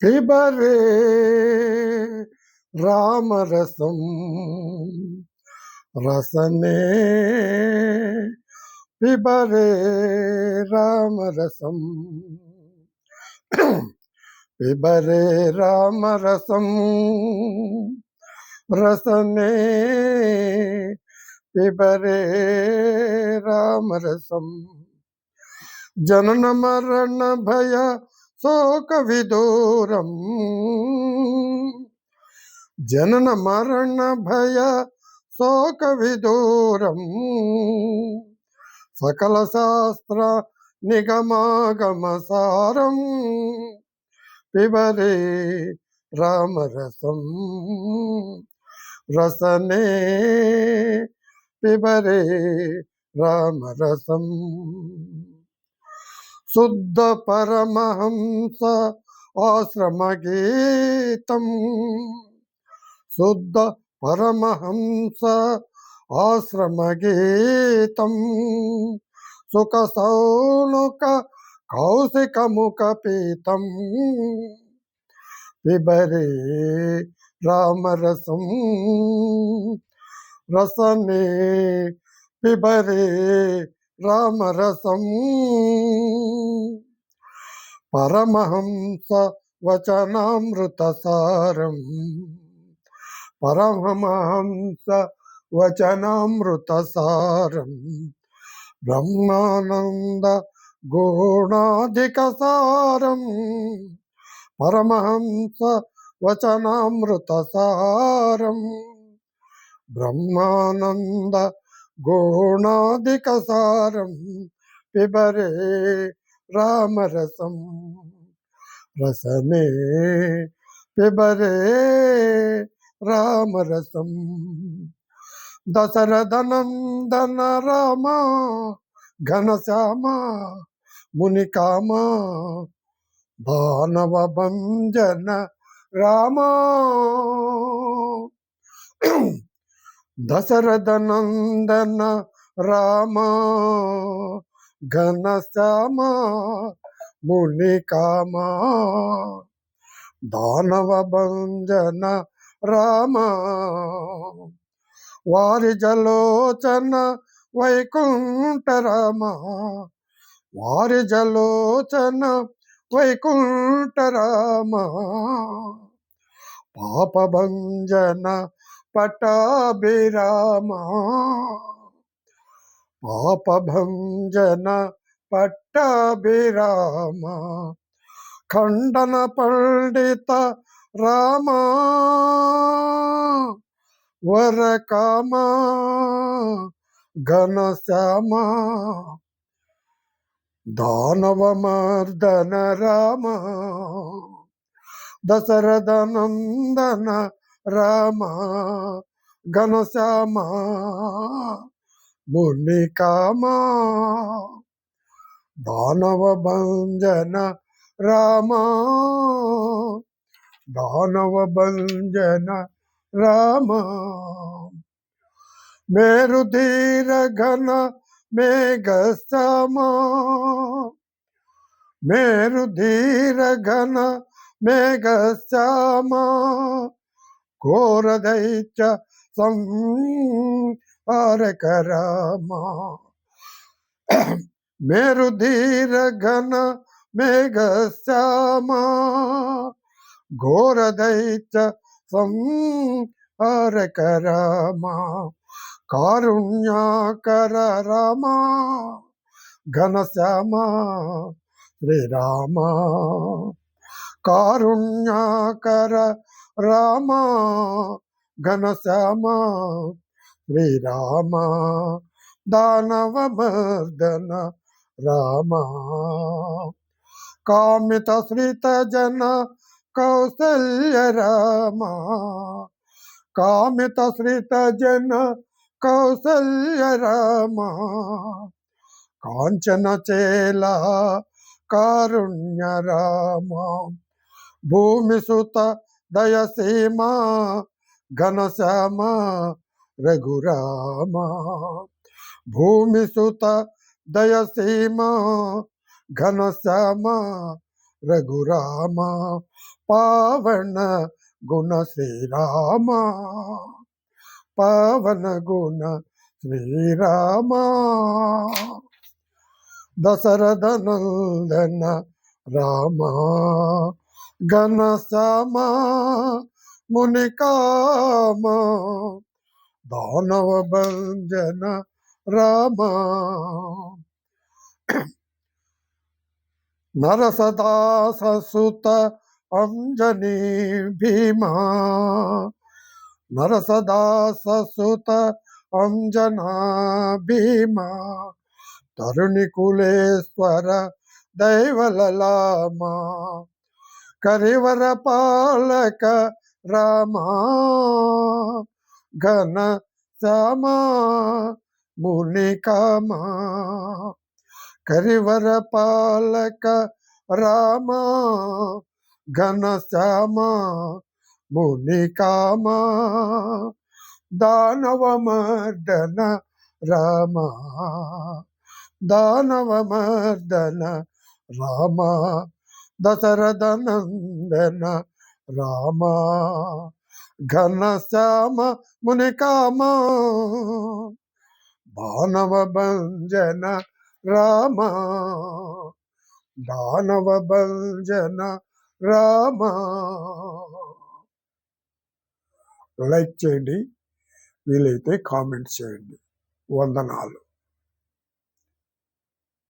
పిబరే రామరసం రసనే పిబరే రామరసం పిబరే రామరసం రసనే పిబరే రామరసం జనన మరణ భయ శోక విదూరం జనన మరణ భయ శోక విదూరం సకల శాస్త్ర నిగమాగమ సారం పిబరే రామరసం రసనే పిబరే రామరసం శుద్ధ పరమహంస ఆశ్రమ గీతం శుద్ధ పరమహంస ఆశ్రమ గీతం సుఖ సౌనుక కౌశిక ముఖ పీతం పిబరే రామరసం రసనే పిబరే రామరసం పరమహంస వచనామృత సారం పరమహంస వచనామృత సారం బ్రహ్మానంద గుణాధిక సారం పరమహంస వచనామృత సారం బ్రహ్మానంద గుణాధిక సారం పిబరే రామరసం రసనే పిబరే రామరసం దశరథనందన రామ ఘనశ్యామ మునికామ దానవ భంజన రామ దశరథనందన రామ ఘనశ్యామ మునికామ దానవ భంజన రామ వారి జలోచన వైకుంఠ రామ వారి జలోచన వైకుంఠ రామ పాప భంజన పట్టాభిరామ పాప భంజన పట్టాభిరామ ఖండన పండిత రామ వరకామ ఘనశ్యామ దానవ మర్దన రామ దశరథనందన రామ ఘనశ్యామ మునికామ దానవ భంజన రామ దానవ భంజన రామ మేరుధీర ఘన మేఘశ్యామ మేరుధీర ఘన మేఘశ్యామ ఘోర దైత్య సంహారక రామ మేరుధీర ఘన మేఘశ్యామ ఘోర దైత్య సంహారక రామ కారుణ్యాకర రామ ఘనశ్యామ శ్రీరామ కారుణ్యాకర రామ ఘనశ్యామ శ్రీరామ దానవ మర్దన రామ కామిత శ్రిత జన కౌసల్య రామ కామిత శ్రిత జన కౌసల్య రామ కాంచన చేల కారుణ్య రామ భూమి సుత దయసీమ ఘనశ్యామ రఘురామ భూమి సుత దయసీమ ఘనశ్యామ రఘురామ పావన గుణ శ్రీరామ, పావన గుణ శ్రీరామ. దశరథ నందన రామ, ఘన శ్యామ మునికామ, దానవ భంజన రామ. నరసదాససుత అంజనీ భీమా, నరసదాససుత అంజనా భీమా, తరుణి కులేశ్వర దైవలలామా, కరివర పాలక రామా, ఘన శ్యామా మునికామా, కరివర పాలక రామా, ఘన శ్యామా మునికామా, దానవ మర్దన రామా, దానవ మర్దన రామా, దశరథ నందన రామా, ఘన శ్యామ మునికామా, దానవ భంజన రామ, దానవ భంజన రామ. లైక్ చేయండి, వీలైతే కామెంట్ చేయండి. వందనాలు.